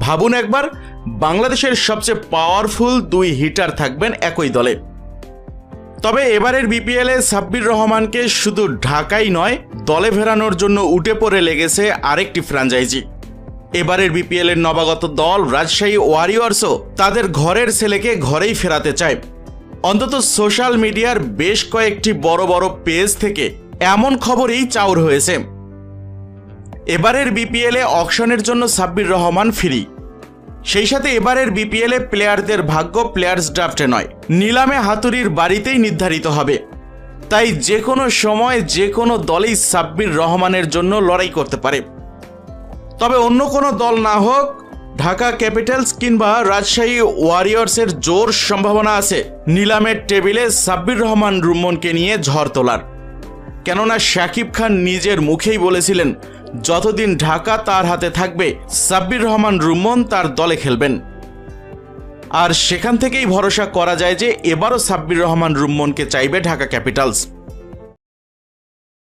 ভাবুন একবার, বাংলাদেশের সবচেয়ে পাওয়ারফুল দুই হিটার থাকবেন একই দলে। তবে এবারের বিপিএলে সাব্বির রহমানকে শুধু ঢাকাই নয়, দলে ফেরানোর জন্য উঠে পড়ে লেগেছে আরেকটি ফ্র্যাঞ্চাইজি। এবারের বিপিএলের নবাগত দল রাজশাহী ওয়ারিয়র্সও তাদের ঘরের ছেলেকে ঘরেই ফেরাতে চায়। অন্তত সোশ্যাল মিডিয়ার বেশ কয়েকটি বড় বড় পেজ থেকে এমন খবরই চাউর হয়েছে। এবারের বিপিএলে অকশনের জন্য সাব্বির রহমান ফ্রি। সেই সাথে এবারের বিপিএলে প্লেয়ারদের ভাগ্য প্লেয়ার্স ড্রাফটে নয়, নিলামে হাতুড়ির বাড়িতেই নির্ধারিত হবে। তাই যে কোনো সময় যে কোনো দলেই সাব্বির রহমানের জন্য লড়াই করতে পারে। তবে অন্য কোনো দল না হোক, ঢাকা ক্যাপিটালস কিংবা রাজশাহী ওয়ারিয়র্সের জোর সম্ভাবনা আছে নিলামের টেবিলে সাব্বির রহমান রুম্মনকে নিয়ে ঝড় তোলার। কেননা শাকিব খান নিজের মুখেই বলেছিলেন, যতদিন ঢাকা তার হাতে থাকবে সাব্বির রহমান রুম্মন তার দলে খেলবেন। আর সেখান থেকেই ভরসা করা যায় যে এবারও সাব্বির রহমান রুম্মনকে চাইবে ঢাকা ক্যাপিটালস।